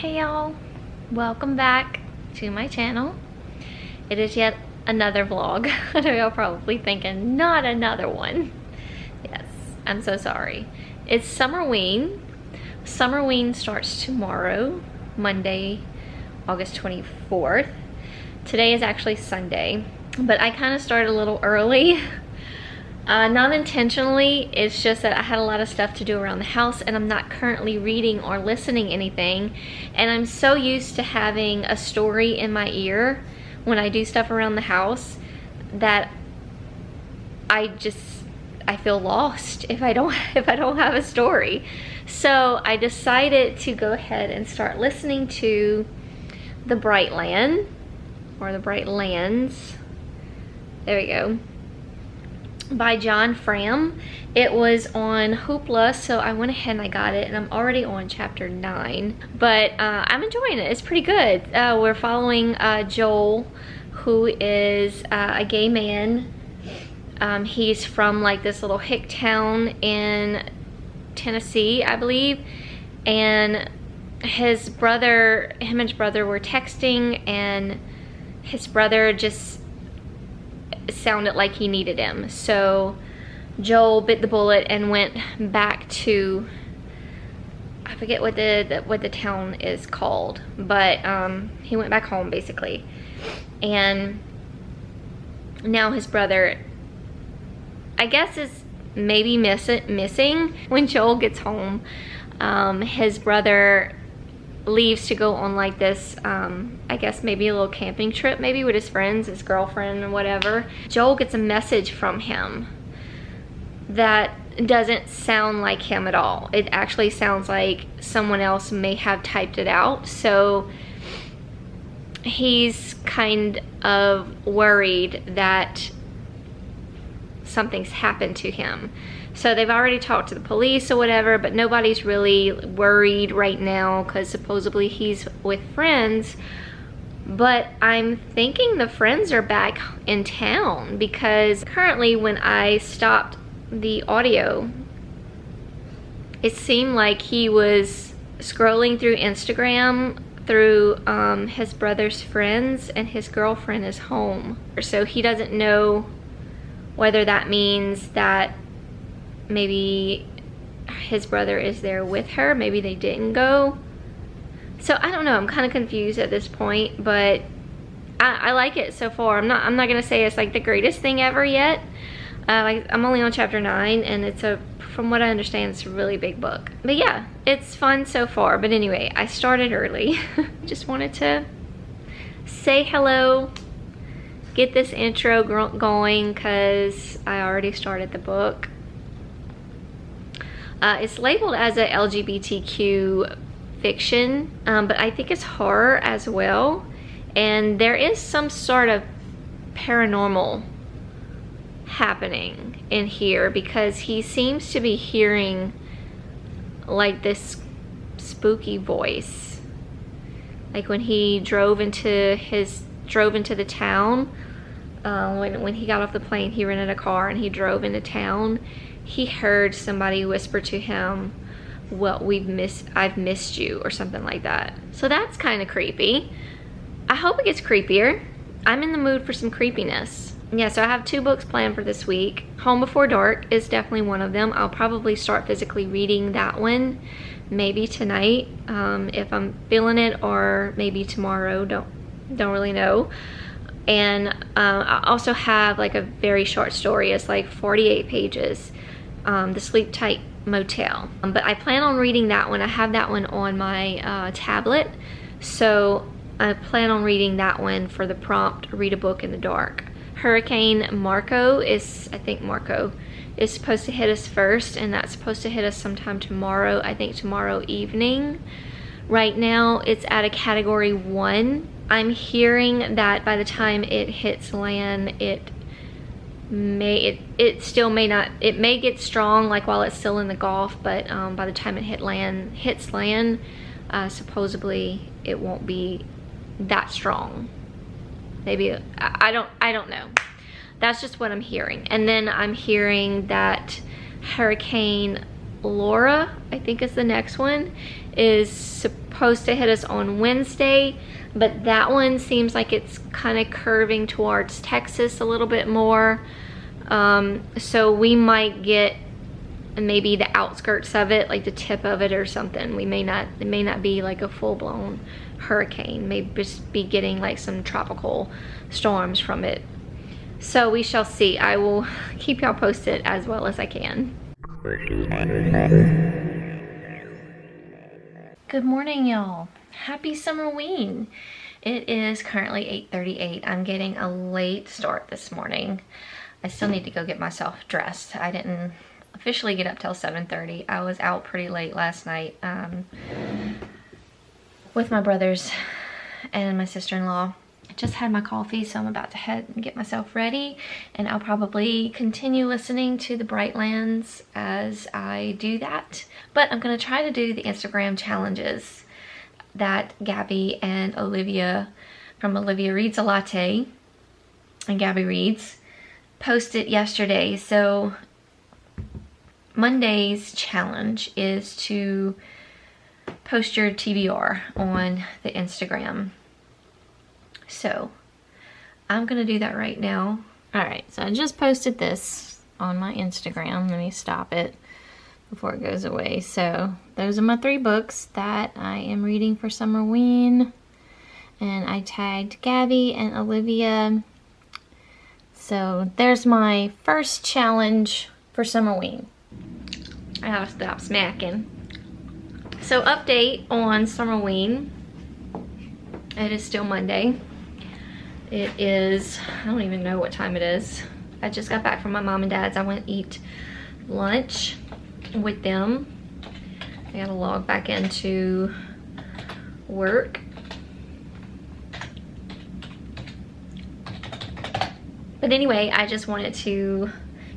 Hey y'all, welcome back to my channel. It is yet another vlog. I know y'all probably thinking, not another one. Yes, I'm so sorry. It's Summerween. Summerween starts tomorrow, Monday, August 24th. Today is actually Sunday, but I kind of started a little early. Not intentionally, it's just that I had a lot of stuff to do around the house and I'm not currently reading or listening anything, and I'm so used to having a story in my ear when I do stuff around the house that I feel lost if I don't have a story. So I decided to go ahead and start listening to The Bright Land, or The Bright Lands. There we go. By John Fram. It was on Hoopla, so I went ahead and I got it, and I'm already on chapter 9, but I'm enjoying it. It's pretty good. We're following Joel, who is a gay man. He's from like this little hick town in Tennessee, I believe, and him and his brother were texting, and his brother just sounded like he needed him. So Joel bit the bullet and went back to, I forget what the town is called, but he went back home basically. And now his brother, I guess, is maybe missing. When Joel gets home, his brother leaves to go on like this, I guess maybe a little camping trip, maybe with his friends, his girlfriend or whatever. Joel gets a message from him that doesn't sound like him at all. It actually sounds like someone else may have typed it out. So he's kind of worried that something's happened to him. So they've already talked to the police or whatever, but nobody's really worried right now because supposedly he's with friends. But I'm thinking the friends are back in town, because currently when I stopped the audio, it seemed like he was scrolling through Instagram through his brother's friends, and his girlfriend is home. So he doesn't know whether that means that maybe his brother is there with her, maybe they didn't go. So I don't know, I'm kind of confused at this point, but I like it so far. I'm not gonna say it's like the greatest thing ever yet. Like, I'm only on chapter 9, and it's from what I understand, it's a really big book. But yeah, it's fun so far. But anyway, I started early. Just wanted to say hello, get this intro going, because I already started the book. It's labeled as a LGBTQ fiction, but I think it's horror as well. And there is some sort of paranormal happening in here, because he seems to be hearing like this spooky voice. Like when he drove into the town, when he got off the plane, he rented a car and he drove into town. He heard somebody whisper to him, "Well, I've missed you," or something like that. So that's kind of creepy. I hope it gets creepier. I'm in the mood for some creepiness. Yeah, so I have 2 books planned for this week. Home Before Dark is definitely one of them. I'll probably start physically reading that one maybe tonight, if I'm feeling it, or maybe tomorrow. Don't really know. And I also have like a very short story. It's like 48 pages. The Sleep Tight Motel. But I plan on reading that one. I have that one on my tablet. So I plan on reading that one for the prompt, read a book in the dark. Hurricane Marco is, I think Marco is supposed to hit us first, and that's supposed to hit us sometime tomorrow. I think tomorrow evening. Right now it's at a category 1. I'm hearing that by the time it hits land, it may get strong like while it's still in the Gulf, but by the time it hits land, supposedly it won't be that strong. Maybe I don't know. That's just what I'm hearing. And then I'm hearing that Hurricane Laura, I think is the next one, is supposed supposed to hit us on Wednesday, but that one seems like it's kind of curving towards Texas a little bit more. So we might get maybe the outskirts of it, like the tip of it or something. It may not be like a full-blown hurricane. Maybe just be getting like some tropical storms from it. So we shall see. I will keep y'all posted as well as I can. Good morning, y'all. Happy Summerween. It is currently 8:38. I'm getting a late start this morning. I still need to go get myself dressed. I didn't officially get up till 7:30. I was out pretty late last night with my brothers and my sister-in-law. I just had my coffee, so I'm about to head and get myself ready, and I'll probably continue listening to the Brightlands as I do that. But I'm gonna try to do the Instagram challenges that Gabby and Olivia from Olivia Reads a Latte and Gabby Reads posted yesterday. So Monday's challenge is to post your TBR on the Instagram. So I'm gonna do that right now. All right, so I just posted this on my Instagram. Let me stop it before it goes away. So those are my 3 books that I am reading for Summerween, and I tagged Gabby and Olivia. So there's my first challenge for Summerween. I gotta stop smacking. So update on Summerween. It is still Monday. It is, I don't even know what time it is. I just got back from my mom and dad's. I went to eat lunch with them. I gotta log back into work. But anyway, I just wanted to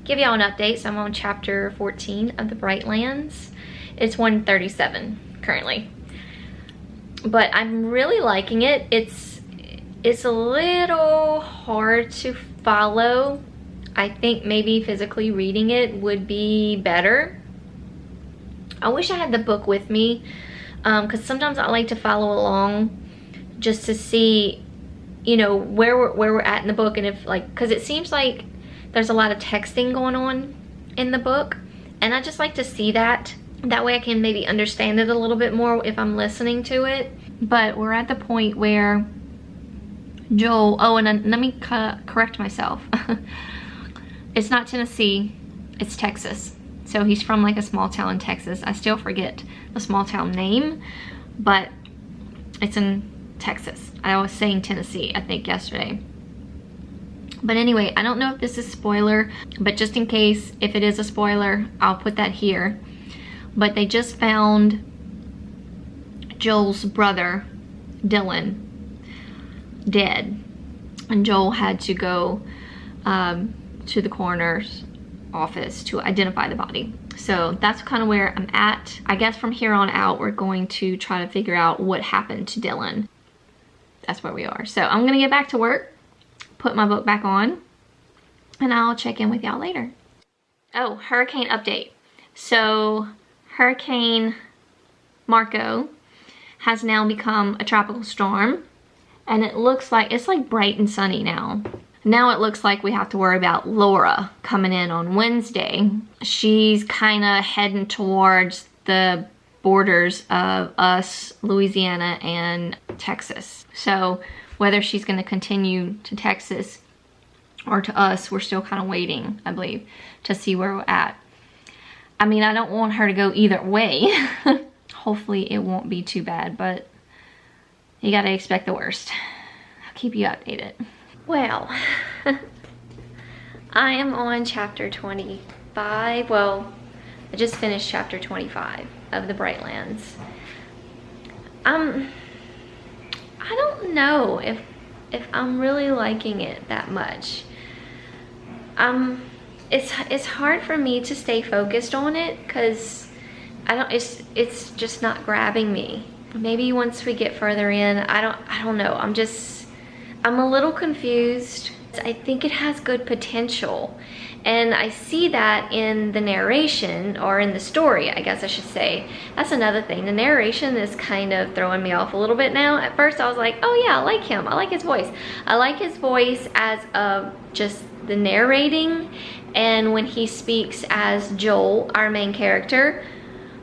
give y'all an update. So I'm on chapter 14 of the Brightlands. It's 137 currently. But I'm really liking it. It's a little hard to follow. I think maybe physically reading it would be better. I wish I had the book with me, because sometimes I like to follow along just to see, you know, where we're at in the book, and if like, because it seems like there's a lot of texting going on in the book, and I just like to see that. That way I can maybe understand it a little bit more if I'm listening to it. But we're at the point where Joel, oh, and let me correct myself. It's not Tennessee, it's Texas. So he's from like a small town in Texas. I still forget the small town name, but it's in Texas. I was saying Tennessee, I think, yesterday. But anyway, I don't know if this is spoiler, but just in case, if it is a spoiler, I'll put that here. But they just found Joel's brother, Dylan, dead. And Joel had to go to the coroner's office to identify the body. So that's kind of where I'm at. I guess from here on out, we're going to try to figure out what happened to Dylan. That's where we are. So I'm gonna get back to work, put my book back on, and I'll check in with y'all later. Oh, hurricane update. So Hurricane Marco has now become a tropical storm, and it looks like it's like bright and sunny now. Now it looks like we have to worry about Laura coming in on Wednesday. She's kind of heading towards the borders of us, Louisiana and Texas. So whether she's going to continue to Texas or to us, we're still kind of waiting, I believe, to see where we're at. I mean, I don't want her to go either way. Hopefully it won't be too bad, but you got to expect the worst. I'll keep you updated. Well, I am on chapter 25. Well, I just finished chapter 25 of the Brightlands. I don't know if I'm really liking it that much. It's hard for me to stay focused on it because it's just not grabbing me. Maybe once we get further in, I don't know. I'm a little confused. I think it has good potential. And I see that in the narration, or in the story, I guess I should say. That's another thing. The narration is kind of throwing me off a little bit now. At first I was like, oh yeah, I like him. I like his voice. I like his voice as of just the narrating and when he speaks as Joel, our main character.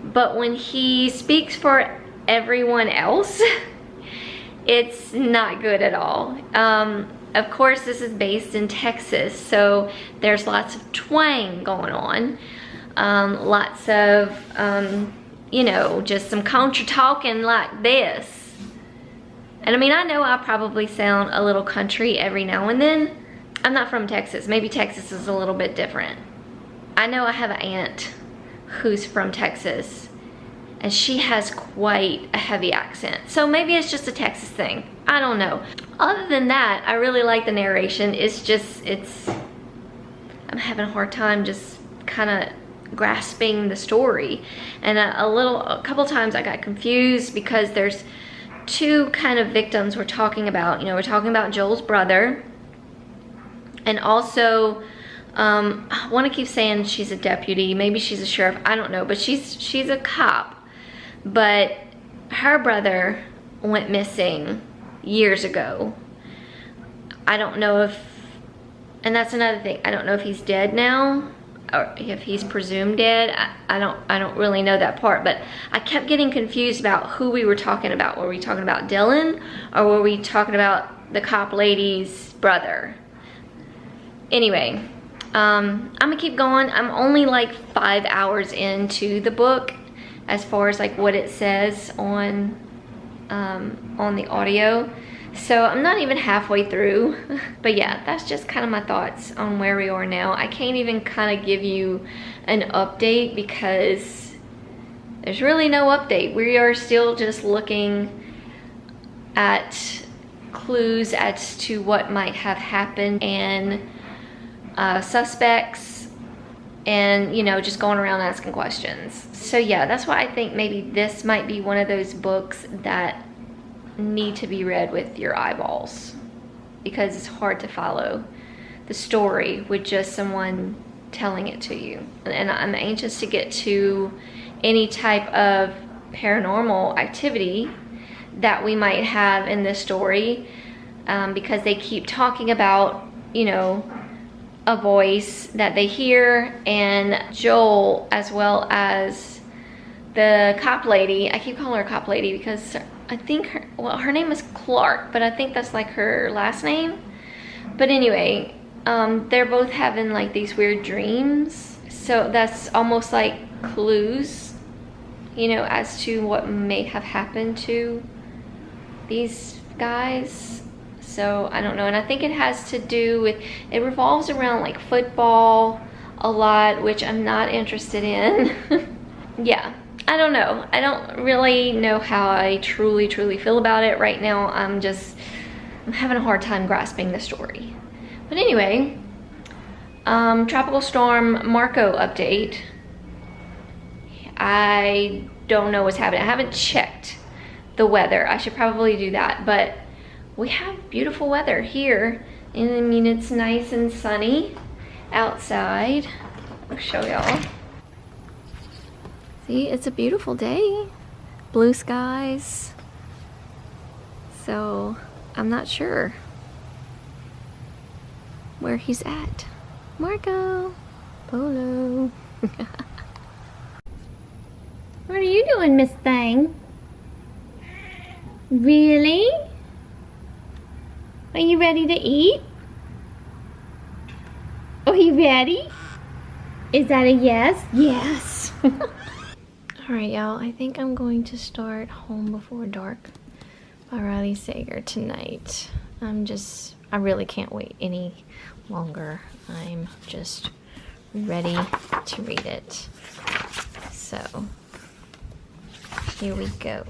But when he speaks for everyone else, it's not good at all. Of course, this is based in Texas, so there's lots of twang going on. Lots of, you know, just some country talking like this. And I mean, I know I probably sound a little country every now and then. I'm not from Texas. Maybe Texas is a little bit different. I know I have an aunt who's from Texas, and she has quite a heavy accent. So maybe it's just a Texas thing. I don't know. Other than that, I really like the narration. It's just, I'm having a hard time just kind of grasping the story. And a couple times I got confused because there's two kind of victims we're talking about. You know, we're talking about Joel's brother, and also, I want to keep saying she's a deputy. Maybe she's a sheriff. I don't know, but she's a cop. But her brother went missing years ago. I don't know if, and that's another thing, I don't know if he's dead now or if he's presumed dead. I don't really know that part, but I kept getting confused about who we were talking about. Were we talking about Dylan, or were we talking about the cop lady's brother? Anyway, I'm gonna keep going. I'm only like 5 hours into the book as far as like what it says on the audio. So I'm not even halfway through. But yeah, that's just kind of my thoughts on where we are now. I can't even kind of give you an update because there's really no update. We are still just looking at clues as to what might have happened and suspects, and you know, just going around asking questions. So yeah, that's why I think maybe this might be one of those books that need to be read with your eyeballs, because it's hard to follow the story with just someone telling it to you. And I'm anxious to get to any type of paranormal activity that we might have in this story, because they keep talking about, you know, a voice that they hear, and Joel, as well as the cop lady. I keep calling her cop lady because I think her name is Clark, but I think that's like her last name. But anyway, they're both having like these weird dreams, so that's almost like clues, you know, as to what may have happened to these guys. So I don't know, and I think it has to do with, it revolves around like football a lot, which I'm not interested in. Yeah, I don't know. I don't really know how I truly feel about it right now. I'm having a hard time grasping the story. But anyway, Tropical Storm Marco update. I don't know what's happening. I haven't checked the weather. I should probably do that, but we have beautiful weather here. And I mean, it's nice and sunny outside. I'll show y'all. See, it's a beautiful day. Blue skies. So, I'm not sure where he's at. Marco, Polo. What are you doing, Miss Thing? Really? Are you ready to eat? Are you ready? Is that a yes? Yes. Alright, y'all. I think I'm going to start Home Before Dark by Riley Sager tonight. I really can't wait any longer. I'm just ready to read it. So, here we go.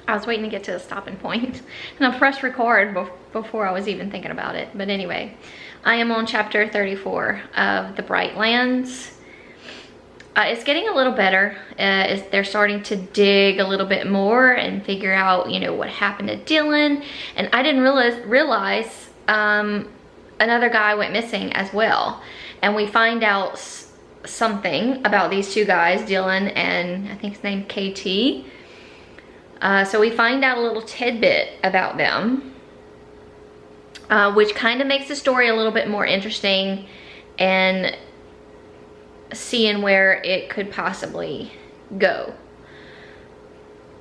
I was waiting to get to a stopping point and I pressed record before I was even thinking about it. But anyway, I am on chapter 34 of The Bright Lands. It's getting a little better. They're starting to dig a little bit more and figure out, you know, what happened to Dylan. And I didn't realize another guy went missing as well. And we find out something about these two guys, Dylan and I think his name KT. So we find out a little tidbit about them, which kind of makes the story a little bit more interesting and seeing where it could possibly go.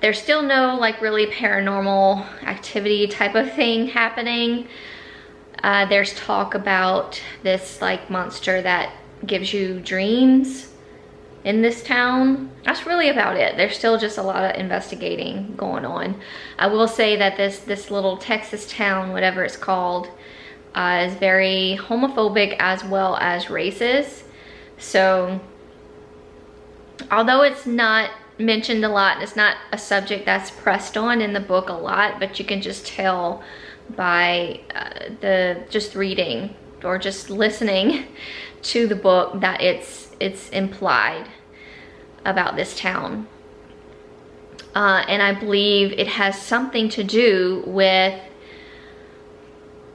There's still no like really paranormal activity type of thing happening. There's talk about this like monster that gives you dreams in this town. That's really about it. There's still just a lot of investigating going on. I will say that this little Texas town, whatever it's called, is very homophobic as well as racist. So although it's not mentioned a lot, it's not a subject that's pressed on in the book a lot, but you can just tell by just reading or just listening to the book that it's implied about this town. And I believe it has something to do with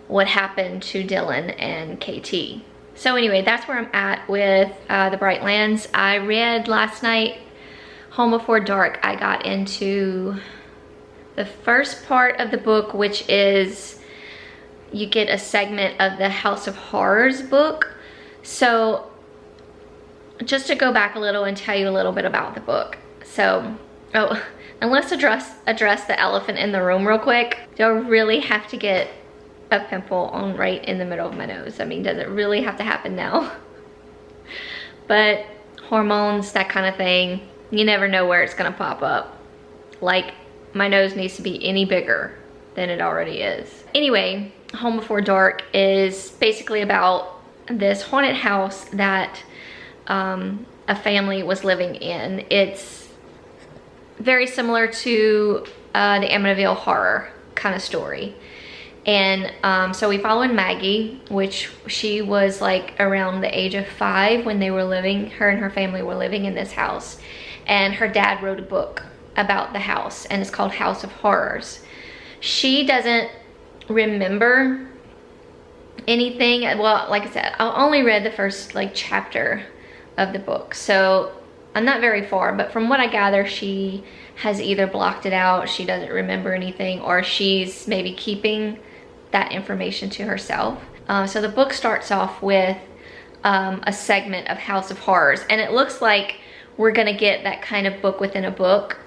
what happened to Dylan and KT. So anyway, that's where I'm at with The Bright Lands. I read last night, Home Before Dark. I got into the first part of the book, which is you get a segment of the House of Horrors book. So just to go back a little and tell you a little bit about the book. So, and let's address the elephant in the room real quick. Do I really have to get a pimple on right in the middle of my nose? I mean, does it really have to happen now? But hormones, that kind of thing, you never know where it's gonna pop up. Like, my nose needs to be any bigger than it already is. Anyway, Home Before Dark is basically about this haunted house that a family was living in. It's very similar to the Amityville Horror kind of story. And so we follow in Maggie, which she was like around the age of 5 when they were living, her and her family were living in this house. And her dad wrote a book about the house, and it's called House of Horrors. She doesn't remember anything. Well, like I said, I only read the first like chapter of the book, so I'm not very far, but from what I gather, she has either blocked it out, she doesn't remember anything, or she's maybe keeping that information to herself. So the book starts off with a segment of House of Horrors, and it looks like we're gonna get that kind of book within a book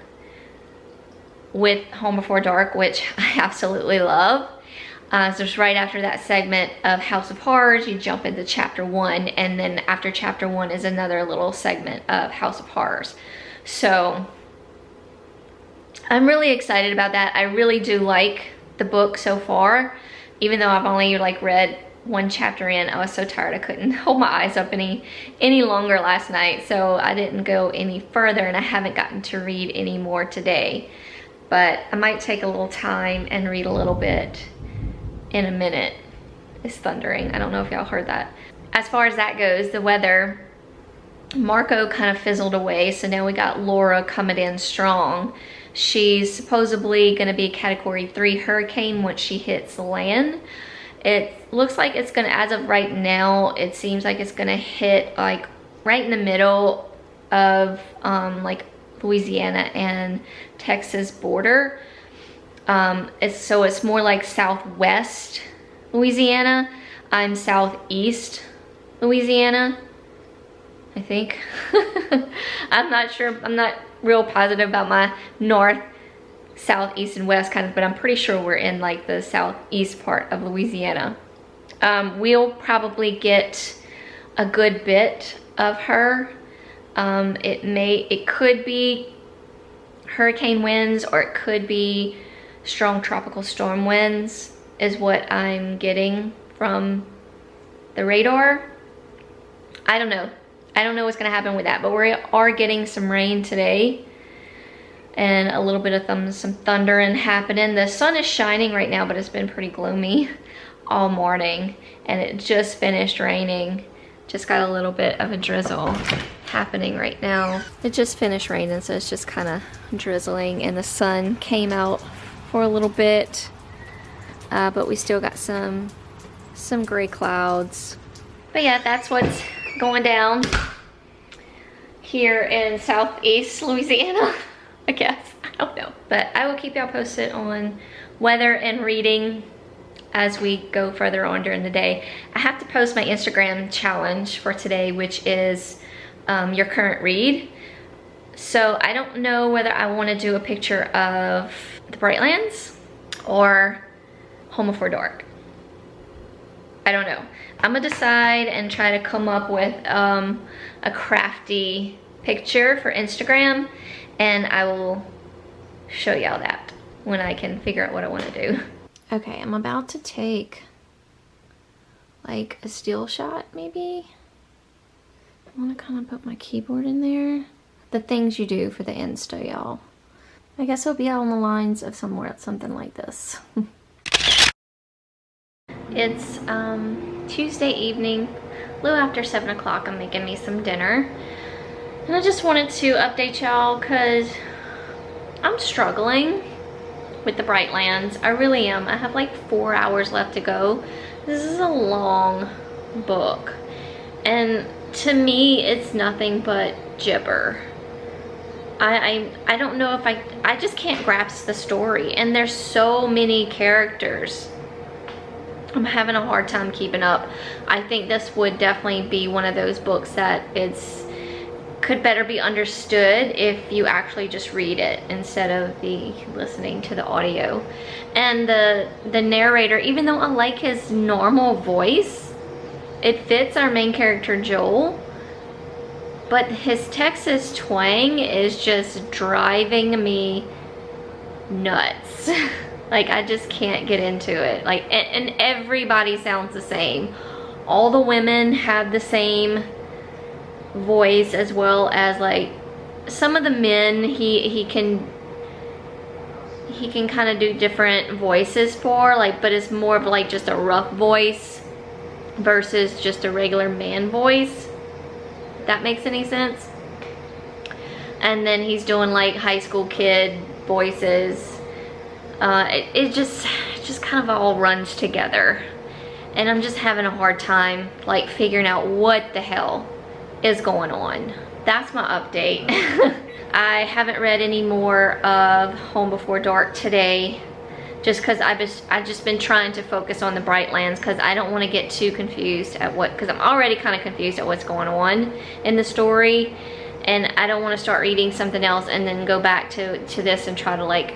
with Home Before Dark, which I absolutely love. So just right after that segment of House of Horrors, you jump into chapter 1, and then after chapter 1 is another little segment of House of Horrors. So I'm really excited about that. I really do like the book so far, even though I've only like read one chapter in. I was so tired I couldn't hold my eyes up any longer last night, so I didn't go any further, and I haven't gotten to read any more today. But I might take a little time and read a little bit in a minute. It's thundering. I don't know if y'all heard that. As far as that goes, the weather, Marco kind of fizzled away, so now we got Laura coming in strong. She's supposedly gonna be a Category 3 hurricane once she hits land. It looks like it's gonna, as of right now, it seems like it's gonna hit like right in the middle of like Louisiana and Texas border. It's more like southwest Louisiana. I'm southeast Louisiana, I think. I'm not sure, I'm not real positive about my north, south, east, and west kind of, but I'm pretty sure we're in like the southeast part of Louisiana. We'll probably get a good bit of her. It could be hurricane winds, or it could be strong tropical storm winds is what I'm getting from the radar. I don't know. I don't know what's gonna happen with that, but we are getting some rain today. and a little bit of some thundering happening. The sun is shining right now, but it's been pretty gloomy all morning, and it just finished raining. Just got a little bit of a drizzle happening right now. It just finished raining, so it's just kind of drizzling, and the sun came out for a little bit, but we still got some gray clouds. But yeah, that's what's going down here in Southeast Louisiana, I guess. I don't know. But I will keep y'all posted on weather and reading as we go further on during the day. I have to post my Instagram challenge for today, which is your current read. So I don't know whether I want to do a picture of the Brightlands or Home Before Dark. I don't know. I'm gonna decide and try to come up with a crafty picture for Instagram, and I will show y'all that when I can figure out what I want to do. Okay, I'm about to take like a still shot maybe. I want to kind of put my keyboard in there. The things you do for the Insta, y'all. I guess it'll be on the lines of something like this. It's Tuesday evening, a little after 7 o'clock. I'm making me some dinner. And I just wanted to update y'all because I'm struggling with the Brightlands. I really am. I have like 4 hours left to go. This is a long book. And to me, it's nothing but gibber. I don't know if I just can't grasp the story. And there's so many characters. I'm having a hard time keeping up. I think this would definitely be one of those books that could better be understood if you actually just read it instead of listening to the audio. And the narrator, even though I like his normal voice, it fits our main character Joel, but his Texas twang is just driving me nuts. Like, I just can't get into it. Like, and everybody sounds the same. All the women have the same voice, as well as like some of the men he can kind of do different voices for, like, but it's more of like just a rough voice versus just a regular man voice, if that makes any sense. And then he's doing like high school kid voices. It just kind of all runs together, and I'm just having a hard time like figuring out what the hell is going on. That's my update. I haven't read any more of Home Before Dark today, just because I've just been trying to focus on the Brightlands, because I don't want to get too confused at because I'm already kind of confused at what's going on in the story, and I don't want to start reading something else and then go back to this and try to like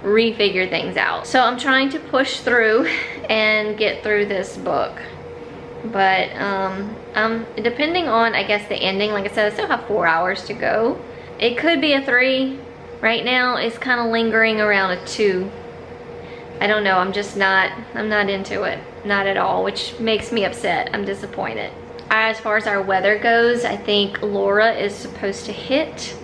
refigure things out. So I'm trying to push through and get through this book. But depending on, I guess, the ending, like I said, I still have 4 hours to go. It could be a 3. Right now it's kind of lingering around a 2. I don't know, I'm not into it, not at all, which makes me upset. I'm disappointed. As far as our weather goes, I think Laura is supposed to hit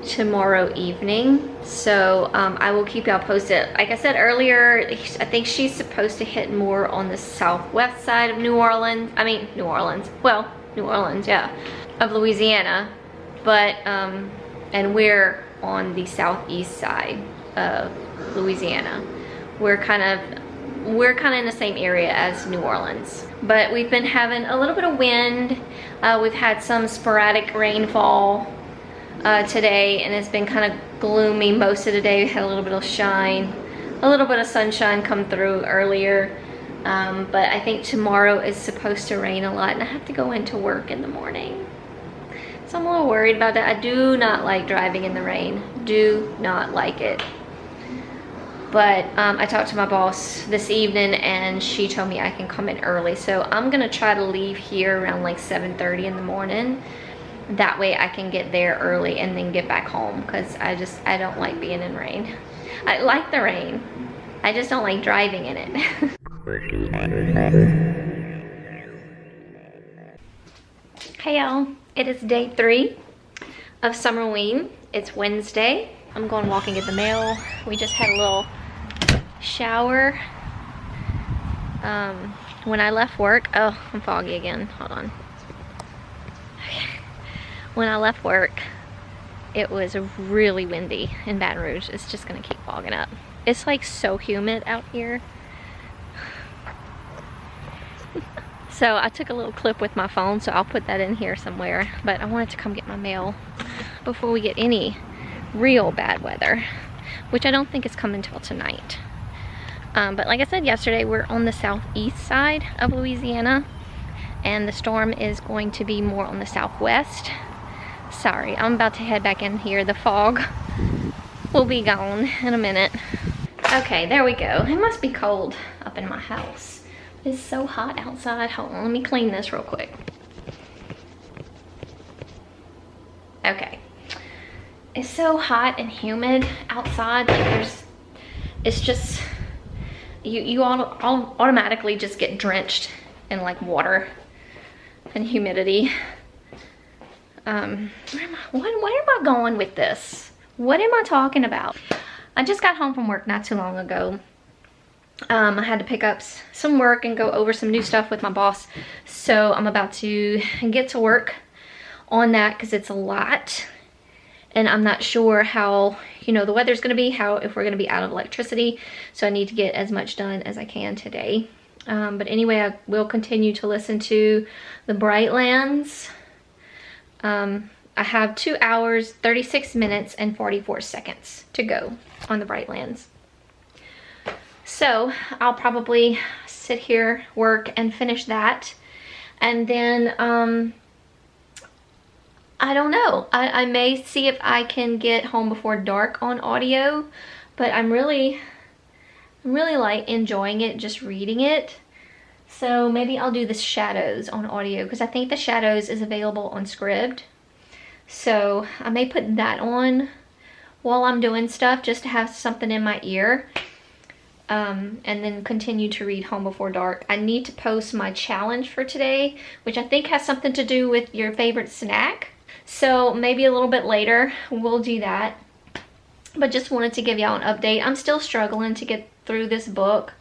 tomorrow evening, so I will keep y'all posted. Like I said earlier, I think she's supposed to hit more on the southwest side of New Orleans, yeah, of Louisiana, but and we're on the southeast side of Louisiana. We're kind of in the same area as New Orleans, but we've been having a little bit of wind. We've had some sporadic rainfall today, and it's been kind of gloomy most of the day. We had a little bit of shine, a little bit of sunshine come through earlier, but I think tomorrow is supposed to rain a lot, and I have to go into work in the morning, so I'm a little worried about that. I do not like driving in the rain, do not like it. But I talked to my boss this evening, and she told me I can come in early, so I'm gonna try to leave here around like 7:30 in the morning. That way I can get there early and then get back home, because I don't like being in rain. I like the rain, I just don't like driving in it. Hey y'all, it is day 3 of Summerween. It's Wednesday. I'm going to walk and get the mail. We just had a little shower. When I left work, oh, I'm foggy again, hold on. Okay. When I left work, it was really windy in Baton Rouge. It's just gonna keep fogging up. It's like so humid out here. So I took a little clip with my phone, so I'll put that in here somewhere. But I wanted to come get my mail before we get any real bad weather, which I don't think is coming till tonight. But like I said yesterday, we're on the southeast side of Louisiana, and the storm is going to be more on the southwest. Sorry, I'm about to head back in here. The fog will be gone in a minute. Okay, there we go. It must be cold up in my house. It's so hot outside. Hold on, let me clean this real quick. Okay. It's so hot and humid outside. Like it's just, you automatically just get drenched in like water and humidity. Where am I going with this? What am I talking about? I just got home from work not too long ago. I had to pick up some work and go over some new stuff with my boss. So I'm about to get to work on that because it's a lot. And I'm not sure how, you know, the weather's gonna be, if we're gonna be out of electricity. So I need to get as much done as I can today. But anyway, I will continue to listen to the Brightlands. I have 2 hours, 36 minutes, and 44 seconds to go on the Brightlands. So I'll probably sit here, work, and finish that. And then, I don't know. I may see if I can get Home Before Dark on audio, but I'm really like enjoying it, just reading it. So maybe I'll do the Shadows on audio because I think the Shadows is available on Scribd. So I may put that on while I'm doing stuff just to have something in my ear. And then continue to read Home Before Dark. I need to post my challenge for today, which I think has something to do with your favorite snack. So maybe a little bit later we'll do that. But just wanted to give y'all an update. I'm still struggling to get through this book.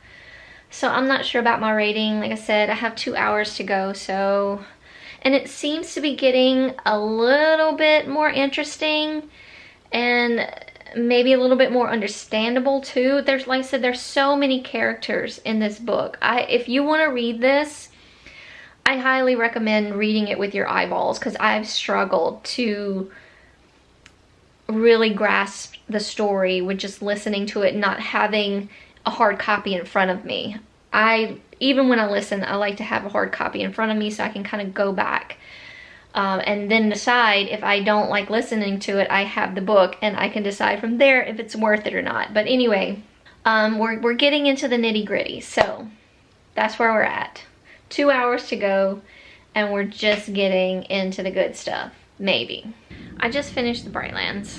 So I'm not sure about my rating. Like I said, I have 2 hours to go. So, and it seems to be getting a little bit more interesting and maybe a little bit more understandable too. There's, like I said, there's so many characters in this book. If you want to read this, I highly recommend reading it with your eyeballs because I've struggled to really grasp the story with just listening to it, not having a hard copy in front of me. Even when I listen, I like to have a hard copy in front of me so I can kind of go back and then decide if I don't like listening to it. I have the book and I can decide from there if it's worth it or not. But anyway, we're getting into the nitty-gritty, so that's where we're at. 2 hours to go and we're just getting into the good stuff, maybe. I just finished the Brightlands.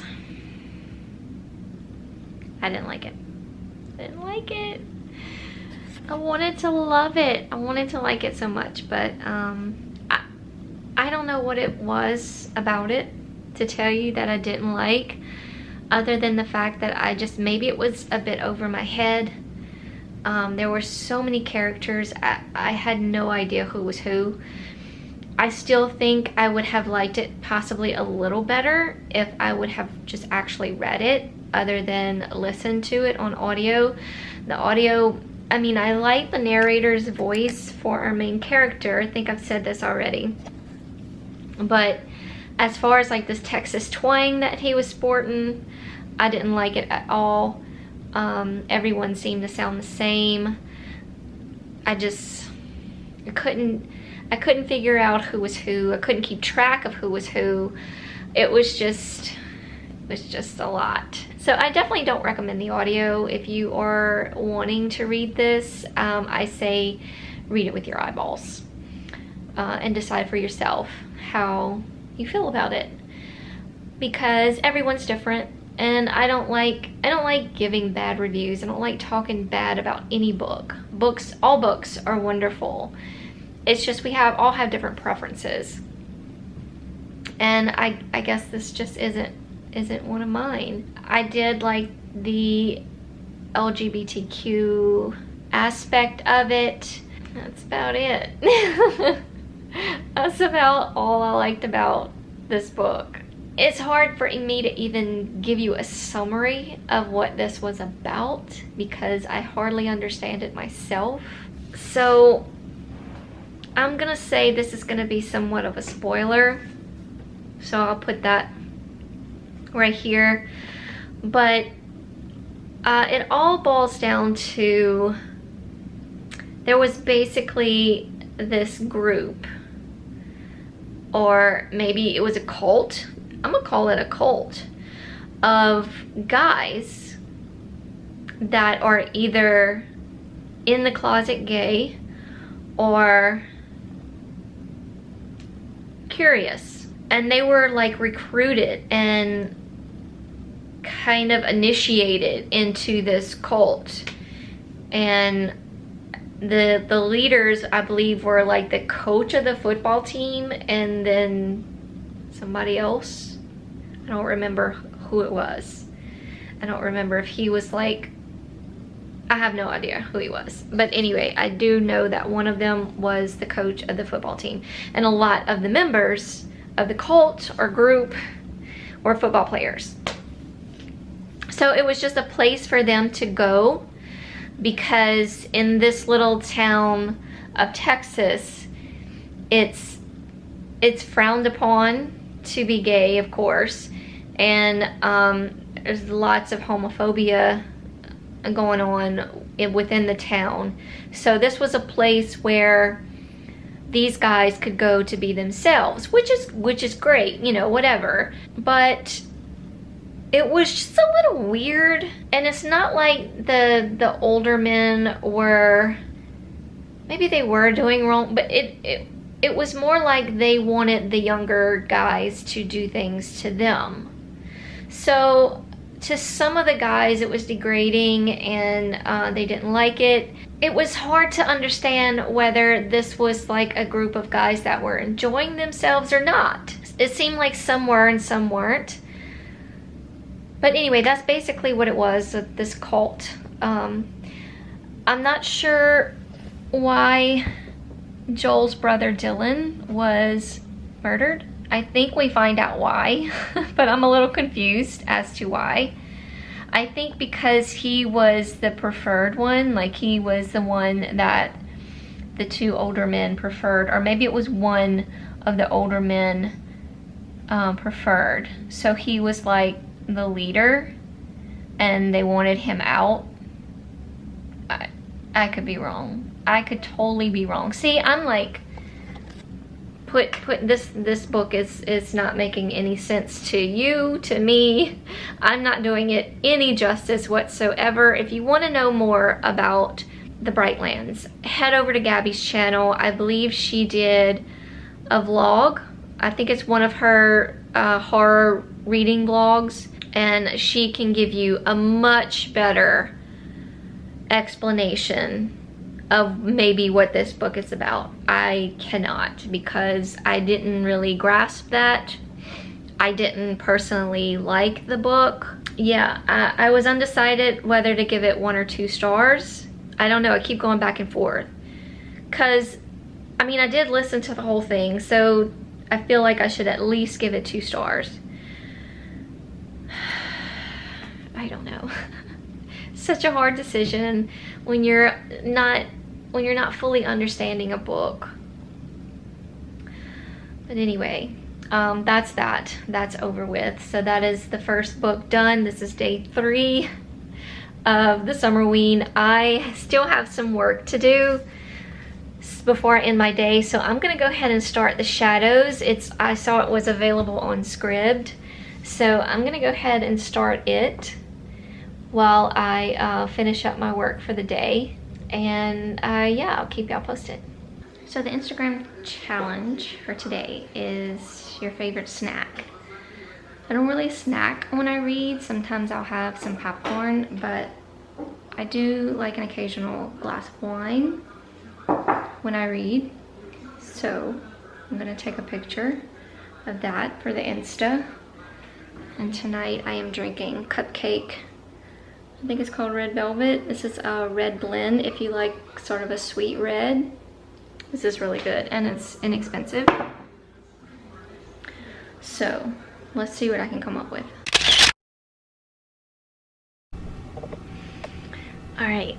I didn't like it. I didn't like it. I wanted to love it. I wanted to like it so much, but I don't know what it was about it to tell you that I didn't like, other than the fact that maybe it was a bit over my head. There were so many characters, I had no idea who was who. I still think I would have liked it possibly a little better if I would have just actually read it other than listened to it on audio. The audio, I mean, I like the narrator's voice for our main character. I think I've said this already. But as far as like this Texas twang that he was sporting, I didn't like it at all. Everyone seemed to sound the same. I couldn't figure out who was who. I couldn't keep track of who was who. It was just a lot. So I definitely don't recommend the audio. If you are wanting to read this, I say read it with your eyeballs and decide for yourself how you feel about it, because everyone's different. And I don't like giving bad reviews. I don't like talking bad about any book. All books are wonderful. It's just we all have different preferences. And I guess this just isn't isn't one of mine. I did like the LGBTQ aspect of it. That's about it. That's about all I liked about this book. It's hard for me to even give you a summary of what this was about because I hardly understand it myself. So I'm gonna say this is gonna be somewhat of a spoiler. So I'll put that right here. But it all boils down to, there was basically this group, or maybe it was a cult. I'm gonna call it a cult of guys that are either in the closet gay or curious. And they were like recruited and kind of initiated into this cult. And the leaders, I believe, were like the coach of the football team and then somebody else. I don't remember who it was. I don't remember if he was like, I have no idea who he was. But anyway, I do know that one of them was the coach of the football team. And a lot of the members of the cult or group were football players. So it was just a place for them to go, because in this little town of Texas, it's frowned upon to be gay, of course, and there's lots of homophobia going on within the town. So this was a place where these guys could go to be themselves, which is great, you know, whatever. But it was just a little weird, and it's not like the older men were, maybe they were doing wrong, but it was more like they wanted the younger guys to do things to them. So to some of the guys it was degrading, and they didn't like it. It was hard to understand whether this was like a group of guys that were enjoying themselves or not. It seemed like some were and some weren't. But anyway, that's basically what it was, this cult. I'm not sure why Joel's brother Dylan was murdered. I think we find out why, but I'm a little confused as to why. I think because he was the preferred one, like he was the one that the two older men preferred, or maybe it was one of the older men preferred. So he was like the leader and they wanted him out. I could be wrong. I could totally be wrong. See, I'm like, this book is not making any sense to you, to me. I'm not doing it any justice whatsoever. If you want to know more about the Brightlands, head over to Gabby's channel. I believe she did a vlog. I think it's one of her horror reading vlogs, and she can give you a much better explanation of maybe what this book is about. I cannot, because I didn't really grasp that. I didn't personally like the book. Yeah, I was undecided whether to give it 1 or 2 stars. I don't know, I keep going back and forth. Cause, I mean, I did listen to the whole thing, so I feel like I should at least give it 2 stars. I don't know. Such a hard decision when you're not fully understanding a book. But anyway, that's over with. So that is the first book done. This is day 3 of the Summerween. I still have some work to do before I end my day, so I'm gonna go ahead and start the shadows. I saw it was available on Scribd, so I'm gonna go ahead and start it while I finish up my work for the day. And yeah, I'll keep y'all posted. So the Instagram challenge for today is your favorite snack. I don't really snack when I read. Sometimes I'll have some popcorn, but I do like an occasional glass of wine when I read. So I'm gonna take a picture of that for the Insta. and tonight I am drinking Cupcake. I think it's called Red Velvet. This is a red blend if you like sort of a sweet red. This is really good and it's inexpensive. So let's see what I can come up with. All right,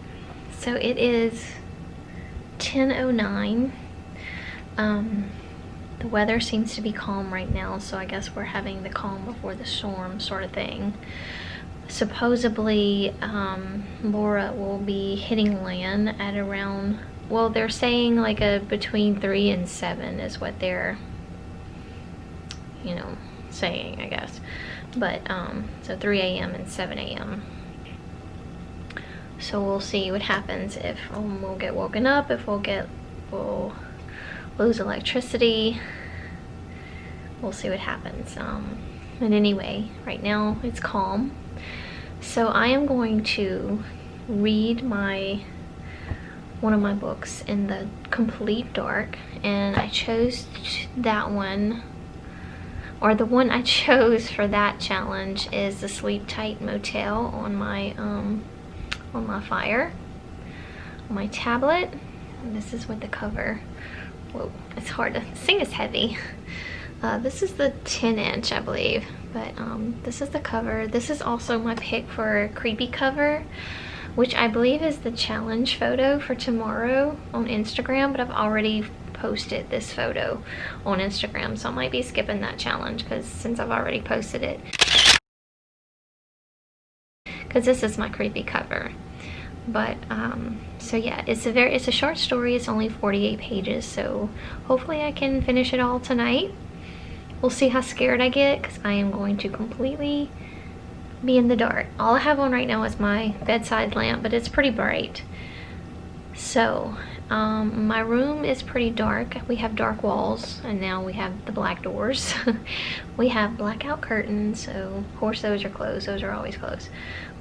so it is 10:09. The weather seems to be calm right now, so I guess we're having the calm before the storm sort of thing. Supposedly, Laura will be hitting land at around, well, they're saying like between 3 and 7 is what they're, you know, saying, I guess. But, so 3 a.m. and 7 a.m. So we'll see what happens if we'll get woken up, if we'll lose electricity. We'll see what happens. But anyway, right now it's calm. So I am going to read one of my books in the complete dark, and I chose that one, or the one I chose for that challenge is the Sleep Tight Motel on my fire, on my tablet. And this is what the cover, whoa, it's hard to, this thing is heavy. This is the 10-inch, I believe, but this is the cover. This is also my pick for a creepy cover, which I believe is the challenge photo for tomorrow on Instagram, but I've already posted this photo on Instagram, so I might be skipping that challenge since I've already posted it, because this is my creepy cover. But so yeah, it's a short story. It's only 48 pages, so hopefully I can finish it all tonight. We'll see how scared I get, because I am going to completely be in the dark. All I have on right now is my bedside lamp, but it's pretty bright. So my room is pretty dark. We have dark walls, and now we have the black doors. We have blackout curtains, so of course those are closed. Those are always closed.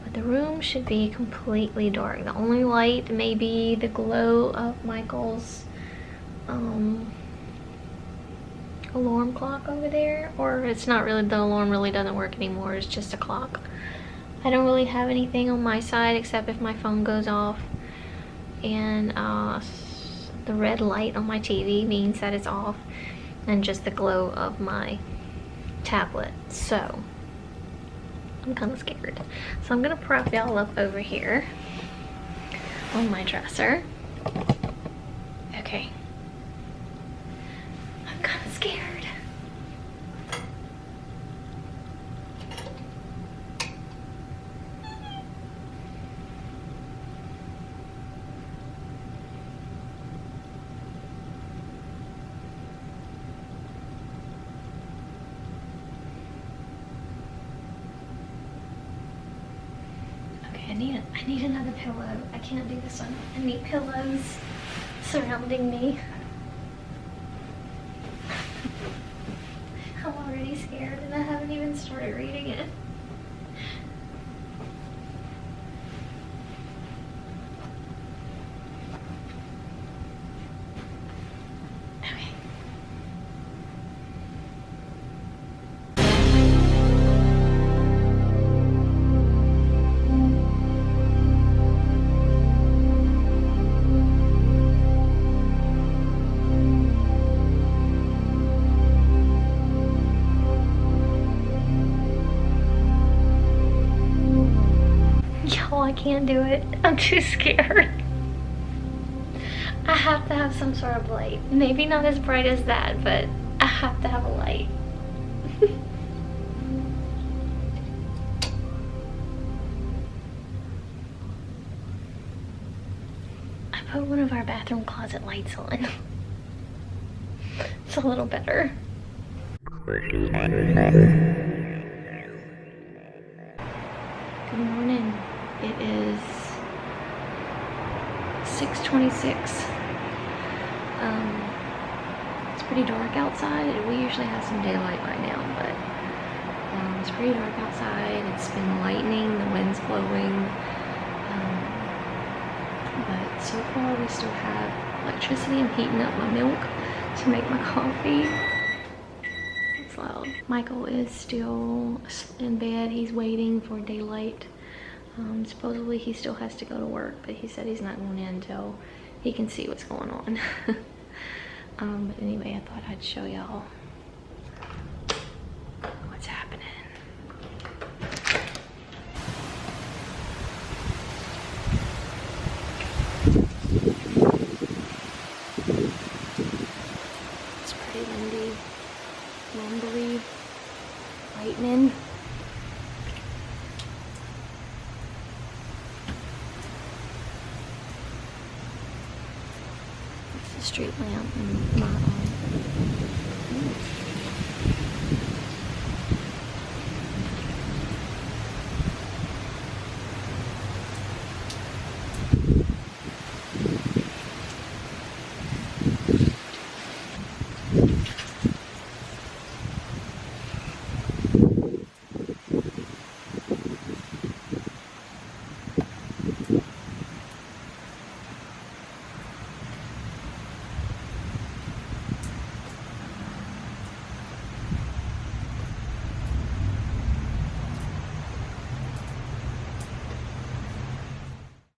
But the room should be completely dark. The only light may be the glow of Michael's alarm clock over there, or it's not really, the alarm really doesn't work anymore, it's just a clock. I don't really have anything on my side except if my phone goes off, and the red light on my TV means that it's off, and just the glow of my tablet. So I'm kind of scared, so I'm gonna prop y'all up over here on my dresser. Okay, I'm kind of scared. I need another pillow. I can't do this one. I need pillows surrounding me. I'm already scared and I haven't even started reading it. I can't do it. I'm too scared. I have to have some sort of light. Maybe not as bright as that, but I have to have a light. I put one of our bathroom closet lights on. It's a little better. Good morning. It is 6:26. It's pretty dark outside. We usually have some daylight by now, but it's pretty dark outside. It's been lightning, the wind's blowing, but so far we still have electricity. I'm heating up my milk to make my coffee. It's loud. Michael is still in bed. He's waiting for daylight. Supposedly he still has to go to work, but he said he's not going in until he can see what's going on. But anyway, I thought I'd show y'all what's happening. It's pretty windy, rumbly, lightning. The street lamp and not on.